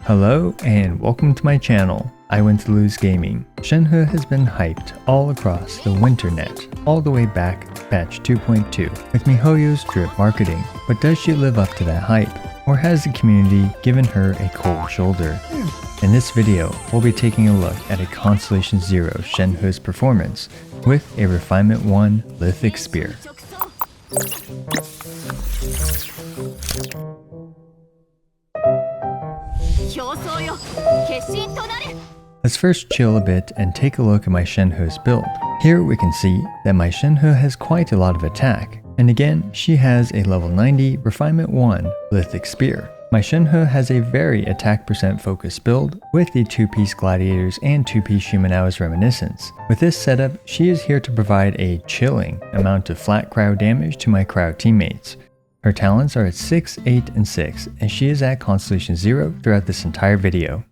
Hello and welcome to my channel, I Went to Lose Gaming. Shenhe has been hyped all across the winternet, all the way back patch 2.2 with miHoYo's drip marketing. But does she live up to that hype? Or has the community given her a cold shoulder? In this video, we'll be taking a look at a Constellation 0 Shenhe's performance with a Refinement 1 Lithic Spear. Let's first chill a bit and take a look at my Shenhe's build. Here we can see that my Shenhe has quite a lot of attack, and again she has a level 90 Refinement 1 Lithic Spear. My Shenhe has a very attack percent focused build with the 2-piece Gladiators and 2-piece Shumenau's Reminiscence. With this setup, she is here to provide a chilling amount of flat cryo damage to my cryo teammates. Her talents are at 6, 8, and 6, and she is at Constellation 0 throughout this entire video.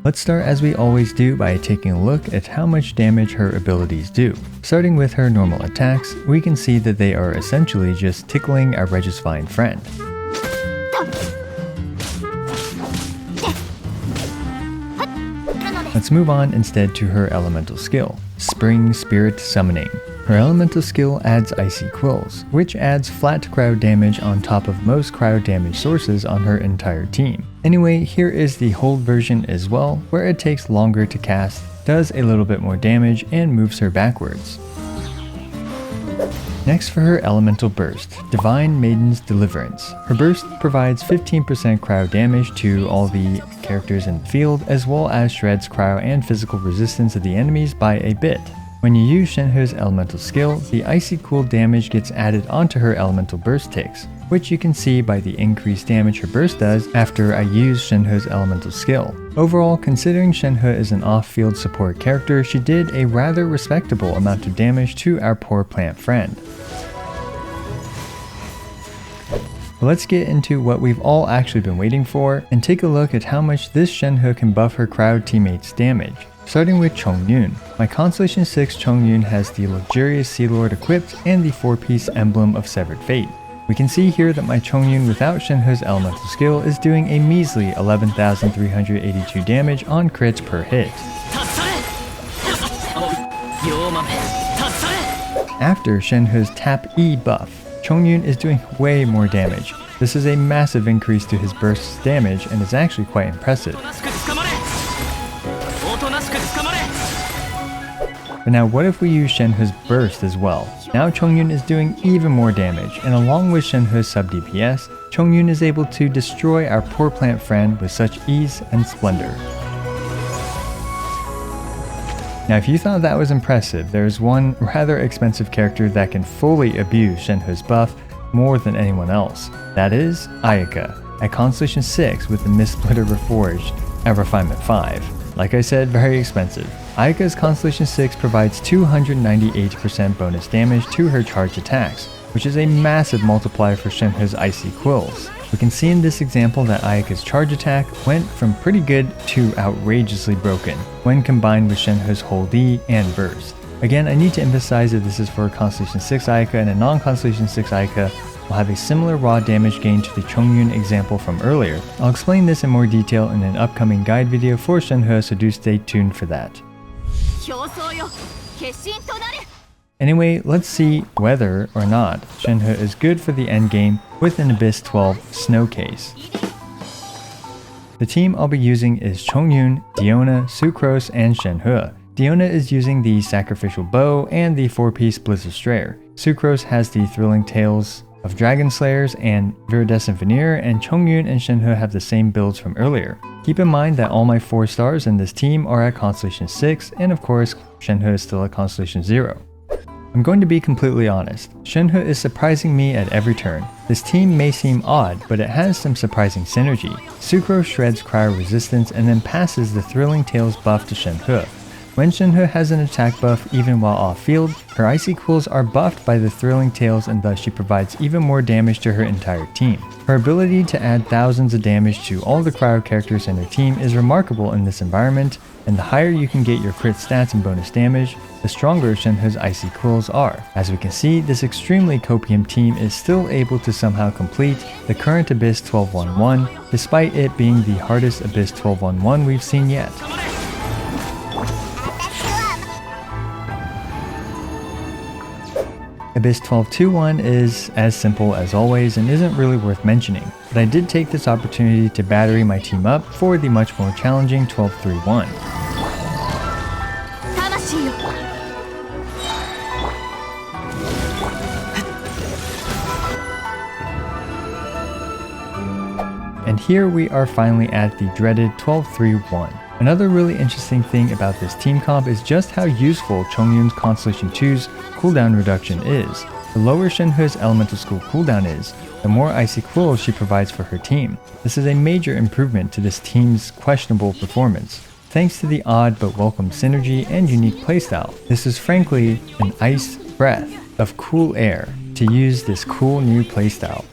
Let's start as we always do by taking a look at how much damage her abilities do. Starting with her normal attacks, we can see that they are essentially just tickling our Regifying friend. Let's move on instead to her elemental skill, Spring Spirit Summoning. Her elemental skill adds Icy Quills, which adds flat cryo damage on top of most cryo damage sources on her entire team. Anyway, here is the hold version as well, where it takes longer to cast, does a little bit more damage, and moves her backwards. Next for her elemental burst, Divine Maiden's Deliverance. Her burst provides 15% cryo damage to all the characters in the field, as well as shreds cryo and physical resistance of the enemies by a bit. When you use Shenhe's elemental skill, the icy cool damage gets added onto her elemental burst ticks, which you can see by the increased damage her burst does after I use Shenhe's elemental skill. Overall, considering Shenhe is an off-field support character, she did a rather respectable amount of damage to our poor plant friend. Let's get into what we've all actually been waiting for and take a look at how much this Shenhe can buff her crowd teammates' damage. Starting with Chongyun. My Constellation 6 Chongyun has the luxurious Sea Lord equipped and the 4-piece Emblem of Severed Fate. We can see here that my Chongyun without Shenhe's elemental skill is doing a measly 11,382 damage on crits per hit. After Shenhe's Tap E buff, Chongyun is doing way more damage. This is a massive increase to his burst's damage and is actually quite impressive. But now what if we use Shenhe's burst as well? Now Chongyun is doing even more damage, and along with Shenhe's sub DPS, Chongyun is able to destroy our poor plant friend with such ease and splendor. Now if you thought that was impressive, there is one rather expensive character that can fully abuse Shenhe's buff more than anyone else. That is Ayaka, at Constellation 6 with the Mist Splitter Reforged at Refinement 5. Like I said, very expensive. Ayaka's Constellation 6 provides 298% bonus damage to her charge attacks, which is a massive multiplier for Shenhe's Icy Quills. We can see in this example that Ayaka's charge attack went from pretty good to outrageously broken when combined with Shenhe's Hold E and Burst. Again, I need to emphasize that this is for Constellation 6 Ayaka, and a non-Constellation 6 Ayaka will have a similar raw damage gain to the Chongyun example from earlier. I'll explain this in more detail in an upcoming guide video for Shenhe, so do stay tuned for that. Anyway, let's see whether or not Shenhe is good for the endgame with an Abyss 12 Snow Case. The team I'll be using is Chongyun, Diona, Sucrose, and Shenhe. Diona is using the Sacrificial Bow and the 4-piece Blizzard Strayer. Sucrose has the Thrilling Tales of Dragon Slayers and Viridescent Veneer, and Chongyun and Shenhe have the same builds from earlier. Keep in mind that all my 4 stars in this team are at Constellation 6, and of course, Shenhe is still at Constellation 0. I'm going to be completely honest, Shenhe is surprising me at every turn. This team may seem odd, but it has some surprising synergy. Sucrose shreds cryo resistance and then passes the Thrilling Tales buff to Shenhe. When Shenhe has an attack buff even while off-field, her icy cools are buffed by the thrilling tails and thus she provides even more damage to her entire team. Her ability to add thousands of damage to all the cryo characters in her team is remarkable in this environment, and the higher you can get your crit stats and bonus damage, the stronger Shenhe's icy cools are. As we can see, this extremely copium team is still able to somehow complete the current Abyss 12-1-1, despite it being the hardest Abyss 12-1-1 we've seen yet. Abyss 12-2-1 is as simple as always and isn't really worth mentioning, but I did take this opportunity to battery my team up for the much more challenging 12-3-1. And here we are finally at the dreaded 12-3-1. Another really interesting thing about this team comp is just how useful Chongyun's Constellation 2's cooldown reduction is. The lower Shenhe's Elemental School cooldown is, the more icy cools she provides for her team. This is a major improvement to this team's questionable performance. Thanks to the odd but welcome synergy and unique playstyle, this is frankly an ice breath of cool air to use this cool new playstyle.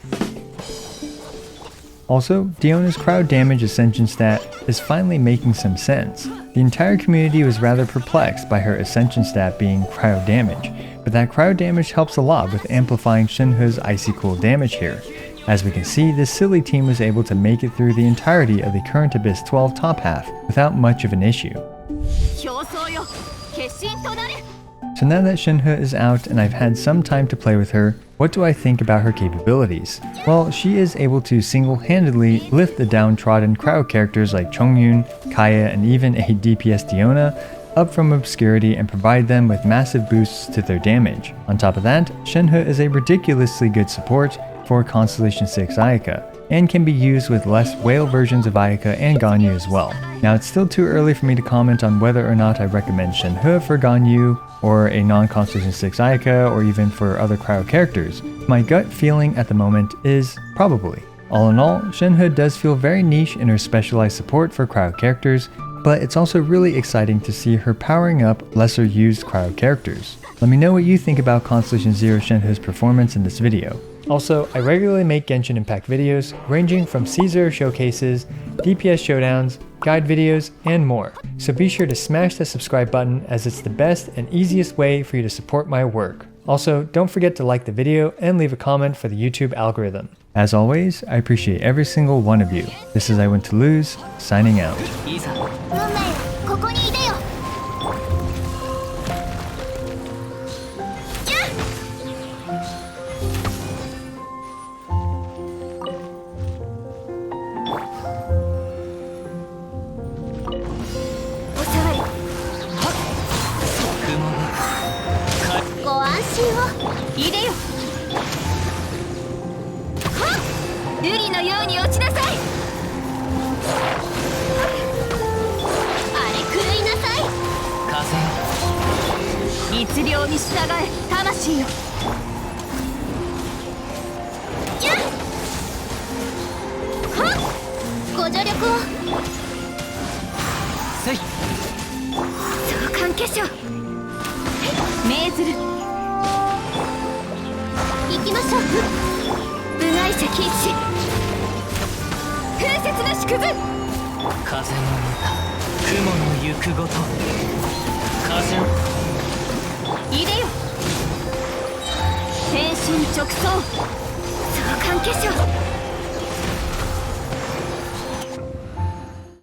Also, Diona's cryo damage ascension stat is finally making some sense. The entire community was rather perplexed by her ascension stat being cryo damage, but that cryo damage helps a lot with amplifying Shenhe's icy cool damage here. As we can see, this silly team was able to make it through the entirety of the current Abyss 12 top half without much of an issue. So now that Shenhe is out and I've had some time to play with her, what do I think about her capabilities? Well, she is able to single-handedly lift the downtrodden cryo characters like Chongyun, Kaya, and even a DPS Diona up from obscurity and provide them with massive boosts to their damage. On top of that, Shenhe is a ridiculously good support for Constellation 6 Ayaka, and can be used with less whale versions of Ayaka and Ganyu as well. Now it's still too early for me to comment on whether or not I recommend Shenhe for Ganyu, or a non-Constellation 6 Ayaka, or even for other cryo characters. My gut feeling at the moment is probably. All in all, Shenhe does feel very niche in her specialized support for cryo characters, but it's also really exciting to see her powering up lesser used cryo characters. Let me know what you think about Constellation Zero Shenhe's performance in this video. Also, I regularly make Genshin Impact videos ranging from C0 showcases, DPS showdowns, guide videos, and more. So be sure to smash the subscribe button as it's the best and easiest way for you to support my work. Also, don't forget to like the video and leave a comment for the YouTube algorithm. As always, I appreciate every single one of you. This is I Went to Lose, signing out.天心直送相関化粧